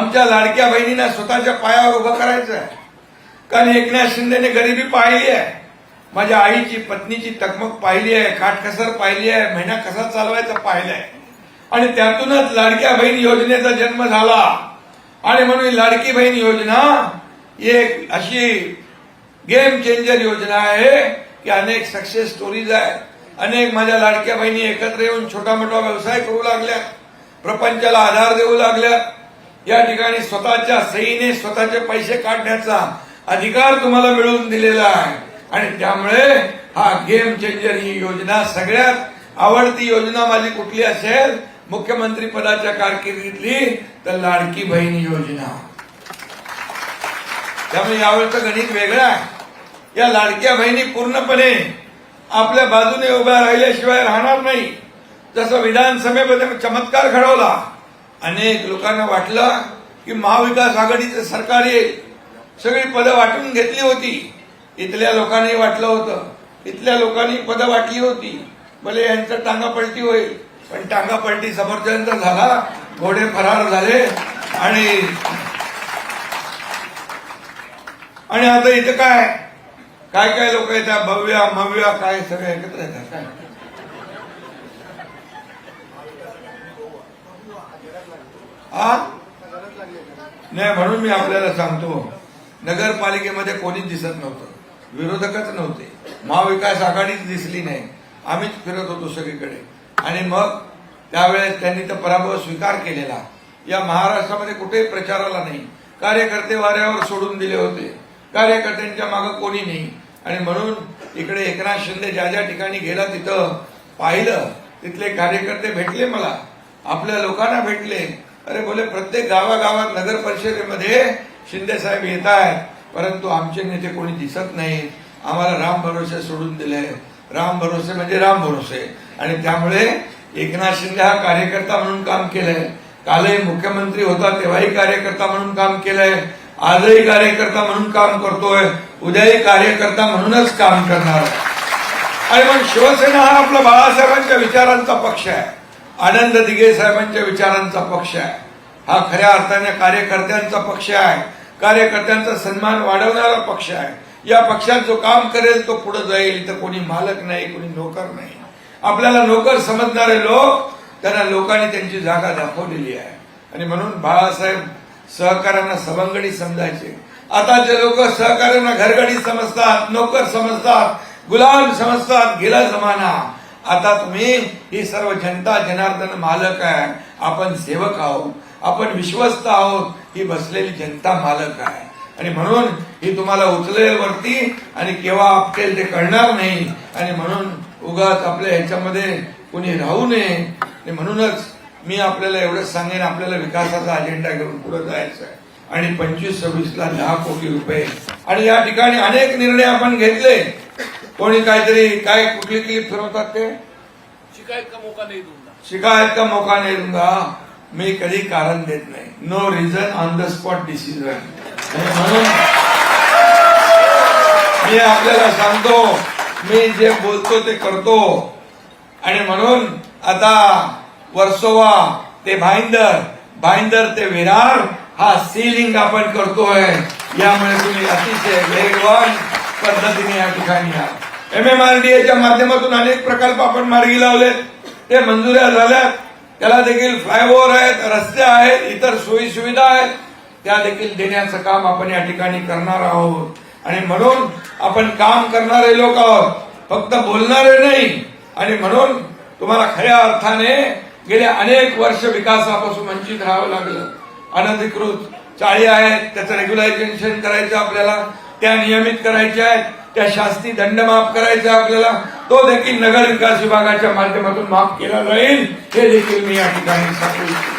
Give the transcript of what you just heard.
आमच्या लाडक्या बहिणींना स्वतःच्या पायावर उभं करायचं आहे. कारण एकनाथ शिंदेने गरिबी पाहिली आहे, माझ्या आईची पत्नीची तकमक पाहिली आहे, काटकसर पाहिली आहे, महिना कसा चालवायचा पाहिलाय आणि त्यातूनच लाडक्या बहीण योजनेचा जन्म झाला. आणि म्हणून लाडकी बहीण योजना एक अशी गेम चेंजर योजना आहे की अनेक सक्सेस स्टोरीज आहेत. अनेक माझ्या लाडक्या बहिणी एकत्र येऊन छोटा मोठा व्यवसाय करू लागल्या, प्रपंचाला आधार देऊ लागल्या. या ठिकाणी स्वतःच्या सहीने स्वतःचे पैसे काढण्याचा अधिकार तुम्हाला मिळवून दिलेला आहे. आणि त्यामुळे हा गेम चेंजर ही योजना सगळ्यात आवडती योजना माझी कुठली असेल मुख्यमंत्री पदाच्या कारकिर्दीतली तर लाडकी बहीण योजना. त्यामुळे यावेळचं गणित वेगळं आहे. या लाडक्या बहिणी पूर्णपणे आपल्या बाजूने उभ्या राहिल्याशिवाय राहणार नाही. जसं विधानसभेमध्ये चमत्कार घडवला, अनेक लोकांना वाटलं की महाविकास आघाडीचं सरकार येईल, सगळी पदं वाटून घेतली होती. इथल्या लोकांनी वाटलं होतं, इथल्या लोकांनी पदं वाटली होती, भले यांचं टांगापलटी होईल, पण टांगापलटी समोरच्यांचा झाला, घोडे फरार झाले. आणि आता इथं काय काय काय लोक येतात, भव्या मव्या काय सगळे एकत्र येतात काय. नाही, म्हणून मी आपल्याला सांगतो, नगरपालिकेमध्ये कोणीच दिसत नव्हतं, विरोधकच नव्हते, महाविकास आघाडीच दिसली नाही, आम्हीच फिरत होतो सगळीकडे. आणि मग त्यावेळेस त्यांनी तर पराभव स्वीकार केलेला. या महाराष्ट्रामध्ये कुठेही प्रचाराला नाही, कार्यकर्ते वाऱ्यावर सोडून दिले होते, कार्यकर्त्यांच्या मागे कोणी नाही. आणि म्हणून इकडे एकनाथ शिंदे ज्या ज्या ठिकाणी गेला तिथं पाहिलं, तिथले कार्यकर्ते भेटले मला, आपल्या लोकांना भेटले. अरे बोले, प्रत्येक गावागावात नगर परिषदेमध्ये शिंदे साहेब येत आहेत, परंतु आमचे नेते कोणी दिसत नाहीत, आम्हाला राम भरोसे सोडून दिले. राम भरोसे म्हणजे राम भरोसे. आणि त्यामुळे एकनाथ शिंदे हा कार्यकर्ता म्हणून काम केलंय, कालही मुख्यमंत्री होता तेव्हाही कार्यकर्ता म्हणून काम केलंय, आजही कार्यकर्ता म्हणून काम करतोय, उद्याही कार्यकर्ता म्हणूनच काम करणार. आणि मग शिवसेना हा आपला बाळासाहेबांच्या विचारांचा पक्ष आहे, आनंद दिघे साहेबांच्या विचारांचा पक्ष आहे, हा खऱ्या अर्थाने कार्यकर्त्यांचा पक्ष आहे, कार्यकर्त्यांचा सन्मान वाढवणारा पक्ष आहे. या पक्षात जो काम करेल तो पुढे जाईल, तर कोणी मालक नाही, कोणी नोकर नाही. आपल्याला नोकर समजणारे लोक, त्यांना लोकांनी त्यांची जागा दाखवलेली आहे. आणि म्हणून बाळासाहेब सहकार्यांना सवंगडी समजायचे. आताचे लोक सहकार्यांना घरगडी समजतात, नोकर समजतात, गुलाम समजतात. गेला जमाना. आता तुम्ही ही सर्व जनता जनार्दन मालक आहे, आपण सेवक आहोत, आपण विश्वस्त आहोत, ही बसलेली जनता मालक आहे. आणि म्हणून ही तुम्हाला उचलेल वरती आणि केव्हा आपटेल ते कळणार नाही. आणि म्हणून उगाच आपल्या ह्याच्यामध्ये कुणी राहू नये. आणि म्हणूनच मी आपल्याला एवढंच सांगेन, आपल्याला विकासाचा अजेंडा घेऊन पुढे जायचं आहे. आणि 25-26 ला 10 कोटी रुपये. आणि या ठिकाणी अनेक निर्णय आपण घेतले. कोणी काहीतरी काय कुठली क्लिप फिरवतात ते, शिकायत का मौका नहीं दूंगा, शिकायत का मौका नहीं दूंगा. मी कधी कारण देत नाही, no reason on the spot decision. म्हणून मी आपल्याला सांगतो, मी जे बोलतो ते करतो. आणि म्हणून आता वर्सोवा ते भाईंदर, भाईंदर ते विरार हा सीलिंग आपण करतोय. यामुळे तुम्ही अतिशय वेगवान पद्धतीने या ठिकाणी या MMRDAच्या माध्यमातून अनेक प्रकल्प आपण मार्गी लावलेत, ते मंजुऱ्या झाल्यात. त्याला देखील फ्लायओव्हर आहेत, रस्ते आहेत, इतर सोयी सुविधा आहेत, त्या देखील देण्याचं काम आपण या ठिकाणी करणार आहोत. आणि म्हणून आपण काम करणारे लोक आहोत, फक्त बोलणारे नाही. आणि म्हणून तुम्हाला खऱ्या अर्थाने गेल्या अनेक वर्ष विकासापासून वंचित राहावं लागलं. अनधिकृत चाळी आहेत, त्याचं रेग्युलायझेशन करायचं आपल्याला, त्या नियमित करायच्या आहेत, त्या शास्ती दंड माफ करायचा आपल्याला, तो देखील नगर विकास विभागाच्या माध्यमातून माफ केला जाईल. हे देखील मी या ठिकाणी सांगू इच्छितो.